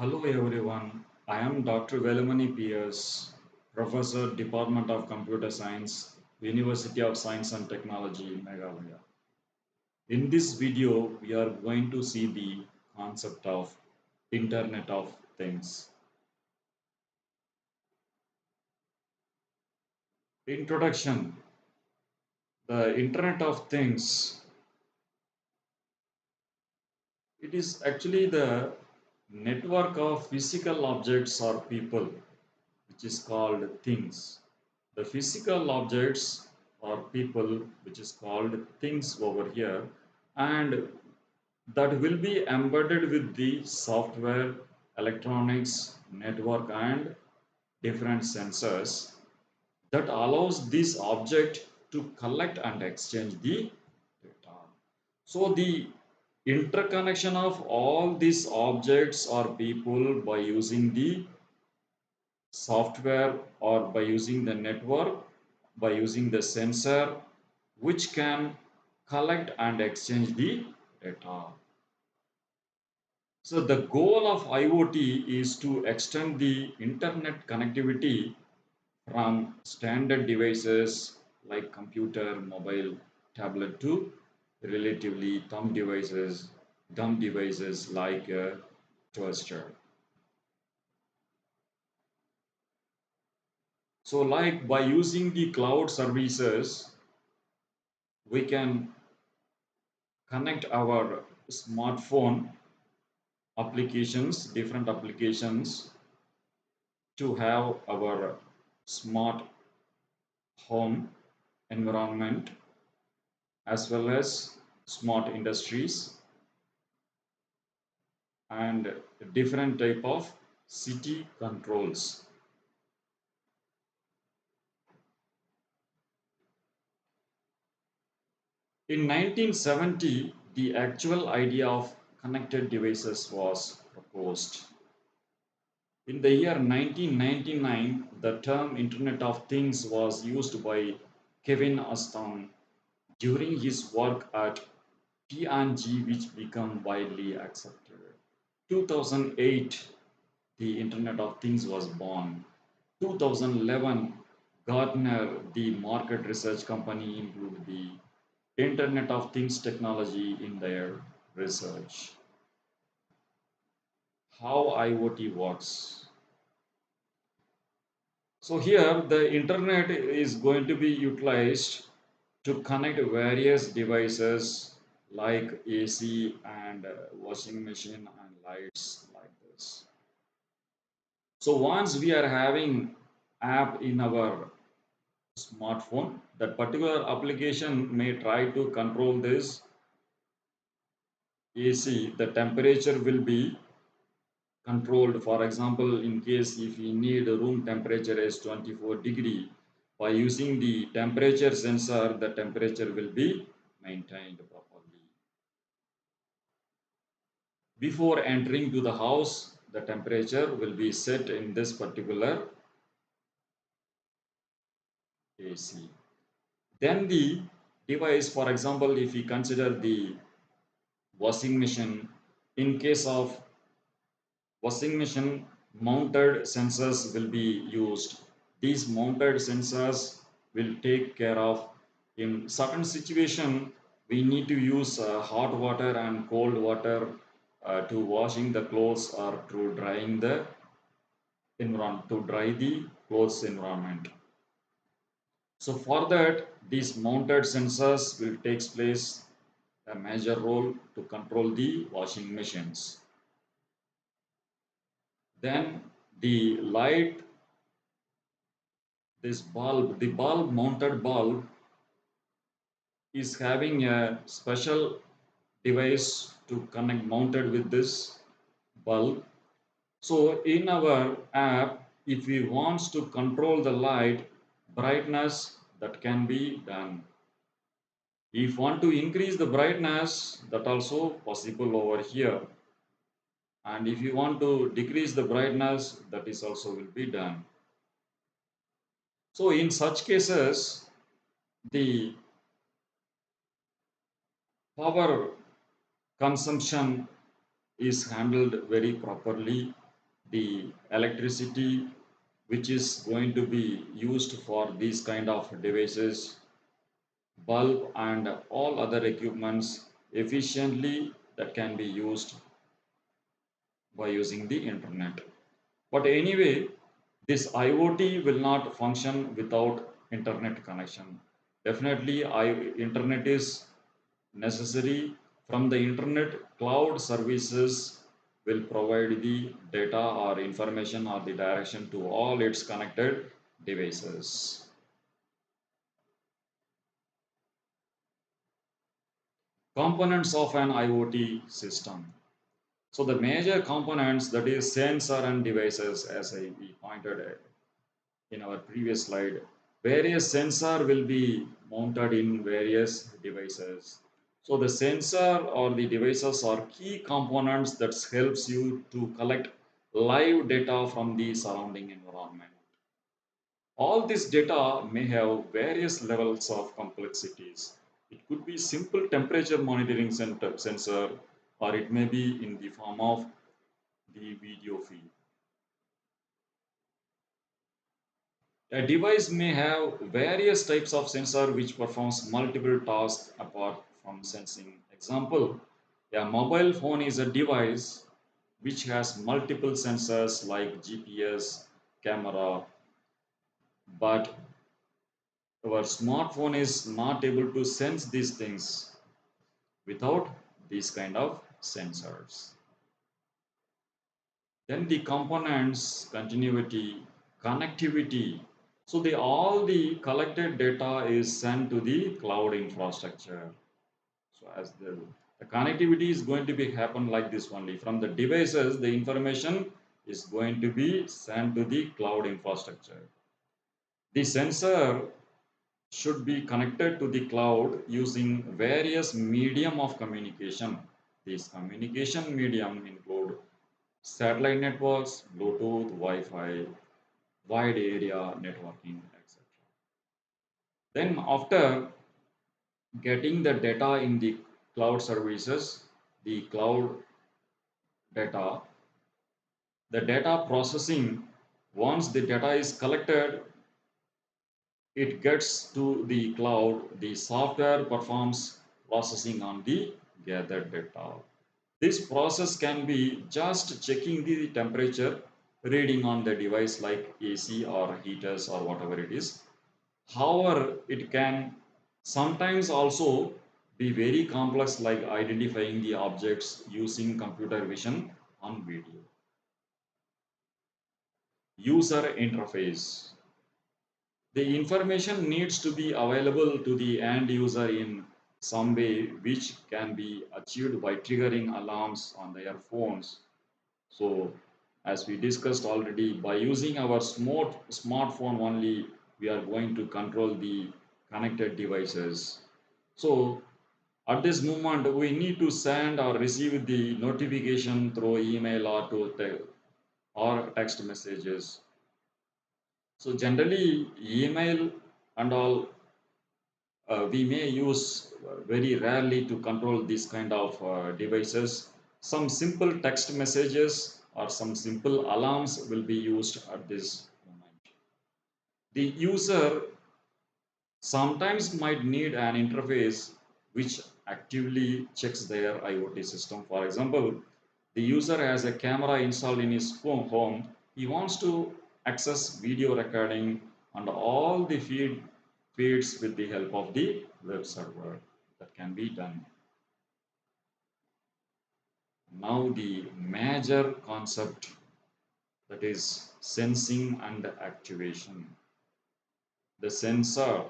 Hello everyone, I am Dr. Velamani P.S., Professor, Department of Computer Science, University of Science and Technology, Meghalaya. In this video, we are going to see the concept of Internet of Things. Introduction. The Internet of Things, it is actually the network of physical objects or people, which is called things. The physical objects or people, which is called things over here, and that will be embedded with the software, electronics, network, and different sensors that allows this object to collect and exchange the data. So the interconnection of all these objects or people by using the software or by using the network, by using the sensor, which can collect and exchange the data. So the goal of IoT is to extend the internet connectivity from standard devices like computer, mobile, tablet to relatively dumb devices like a toaster. So like by using the cloud services, we can connect our smartphone applications, different applications to have our smart home environment as well as smart industries and different type of city controls. In 1970, the actual idea of connected devices was proposed. In the year 1999, the term Internet of Things was used by Kevin Aston during his work at P&G, which became widely accepted. 2008, the Internet of Things was born. 2011, Gartner, the market research company, included the Internet of Things technology in their research. How IoT works. So here the internet is going to be utilized to connect various devices like AC and washing machine and lights like this. So once we are having app in our smartphone, that particular application may try to control this AC, the temperature will be controlled. For example, in case if you need a room temperature as 24-degree, by using the temperature sensor, the temperature will be maintained properly. Before entering to the house, the temperature will be set in this particular AC. Then the device, for example, if we consider the washing machine, in case of washing machine, mounted sensors will be used. These mounted sensors will take care of in certain situation we need to use hot water and cold water to washing the clothes or to drying the environment, to dry the clothes environment. So for that, these mounted sensors will take place a major role to control the washing machines. Then the light, this bulb, the bulb mounted bulb is having a special device to connect mounted with this bulb. So in our app, if we want to control the light brightness, that can be done. If want to increase the brightness, that also possible over here. And if you want to decrease the brightness, that is also will be done. So in such cases, the power consumption is handled very properly the electricity which is going to be used for these kind of devices, bulb and all other equipments efficiently that can be used by using the internet. But anyway, this IoT will not function without internet connection. Definitely, internet is necessary. From the internet, cloud services will provide the data or information or the direction to all its connected devices. Components of an IoT system. So the major components, that is sensor and devices, as we pointed in our previous slide, various sensor will be mounted in various devices. So the sensor or the devices are key components that helps you to collect live data from the surrounding environment. All this data may have various levels of complexities. It could be simple temperature monitoring sensor, or it may be in the form of the video feed. A device may have various types of sensor which performs multiple tasks apart from sensing. Example, a mobile phone is a device which has multiple sensors like GPS, camera, but our smartphone is not able to sense these things without these kind of sensors. Then the components, continuity, connectivity. So all the collected data is sent to the cloud infrastructure. So as the connectivity is going to be happen like this only. From the devices, the information is going to be sent to the cloud infrastructure. The sensor should be connected to the cloud using various medium of communication. These communication medium include satellite networks, Bluetooth, Wi-Fi, wide area networking, etc. Then after getting the data in the cloud services, the cloud data, the data processing, once the data is collected, it gets to the cloud, the software performs processing on the gathered data. This process can be just checking the temperature reading on the device like AC or heaters or whatever it is. However, it can sometimes also be very complex like identifying the objects using computer vision on video. User interface. The information needs to be available to the end user in some way which can be achieved by triggering alarms on their phones. So as we discussed already, by using our smartphone only, we are going to control the connected devices. So at this moment, we need to send or receive the notification through email or or text messages. So generally, email and all we may use very rarely to control this kind of devices. Some simple text messages or some simple alarms will be used at this moment. The user sometimes might need an interface which actively checks their IoT system. For example, the user has a camera installed in his home. He wants to access video recording and all the feeds with the help of the web server. That can be done. Now the major concept, that is sensing and activation. The sensor.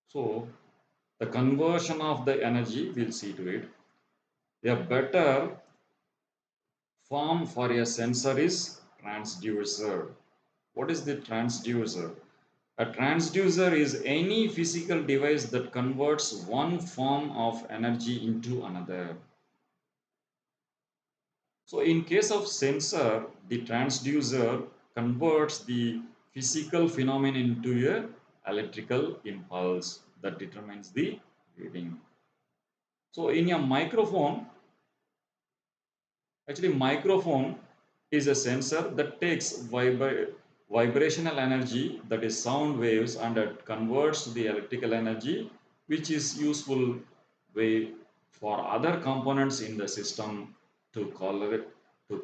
So the conversion of the energy, we'll see to it. A better form for a sensor is transducer. What is the transducer? A transducer is any physical device that converts one form of energy into another. So in case of sensor, the transducer converts the physical phenomenon into a electrical impulse that determines the reading. So in a microphone, actually microphone is a sensor that takes vibrational energy, that is sound waves, and it converts to the electrical energy, which is useful way for other components in the system to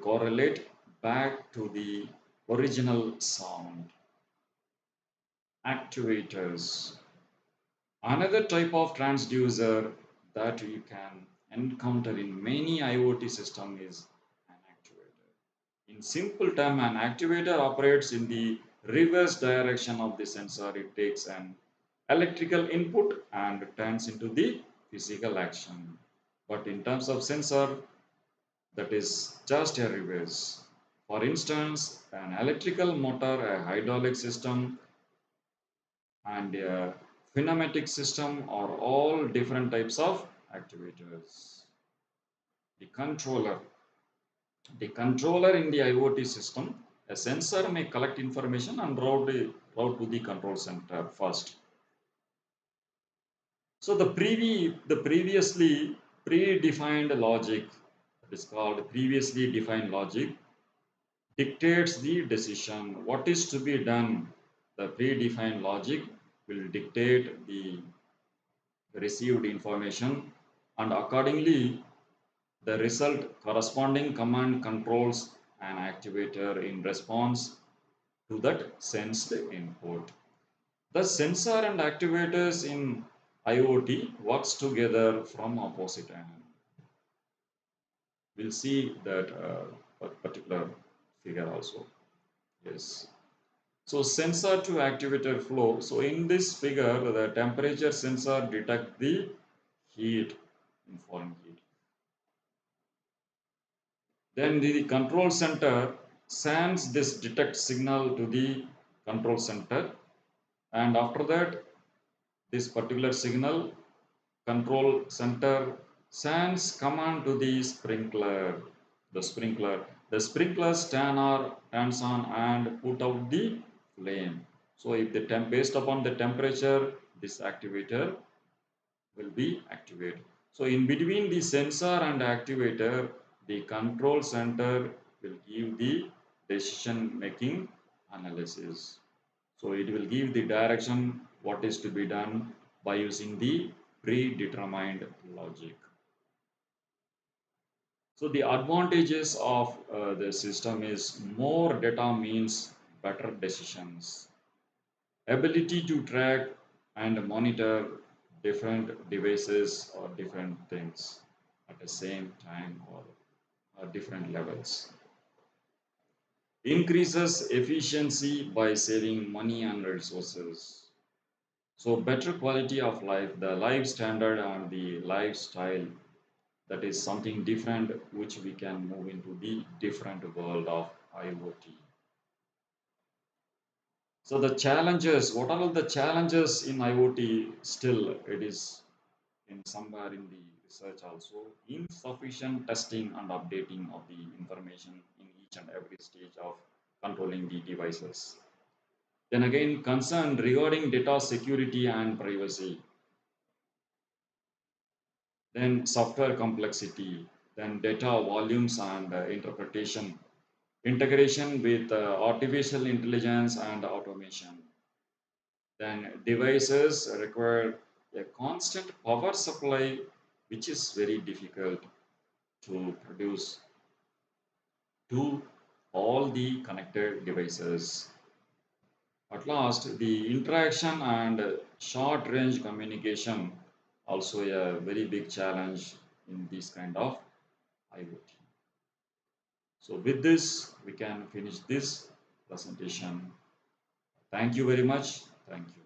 correlate back to the original sound. Actuators. Another type of transducer that you can encounter in many IoT systems is an actuator. In simple term, an activator operates in the reverse direction of the sensor. It takes an electrical input and turns into the physical action. But in terms of sensor, that is just a reverse. For instance, an electrical motor, a hydraulic system, and a pneumatic system are all different types of actuators. The controller. The controller in the IoT system, a sensor may collect information and route to the control center first. So the previously predefined logic, that is called previously defined logic, dictates the decision. What is to be done? The predefined logic will dictate the received information, and accordingly the result corresponding command controls an activator in response to that sensed input. The sensor and activators in IoT works together from opposite end. We'll see that particular figure also. Yes. So sensor to activator flow. So in this figure, the temperature sensor detect the heat, in foreign heat. Then the control center sends this detect signal to the control center, and after that, this particular signal control center sends command to the sprinkler. The sprinklers turns on and put out the flame. So if the temp based upon the temperature, this activator will be activated. So in between the sensor and activator, the control center will give the decision making analysis. So it will give the direction what is to be done by using the predetermined logic. So the advantages of the system is more data means better decisions, ability to track and monitor different devices or different things at the same time or different levels, increases efficiency by saving money and resources. So better quality of life, the life standard and the lifestyle, that is something different which we can move into the different world of IoT. So the challenges, what are all the challenges in IoT? Still, it is in somewhere in the research also, insufficient testing and updating of the information in each and every stage of controlling the devices. Then again, concern regarding data security and privacy. Then software complexity. Then data volumes and interpretation. Integration with artificial intelligence and automation. Then devices require a constant power supply, which is very difficult to produce to all the connected devices. At last, the interaction and short range communication, also a very big challenge in this kind of IoT. So with this, we can finish this presentation. Thank you very much. Thank you.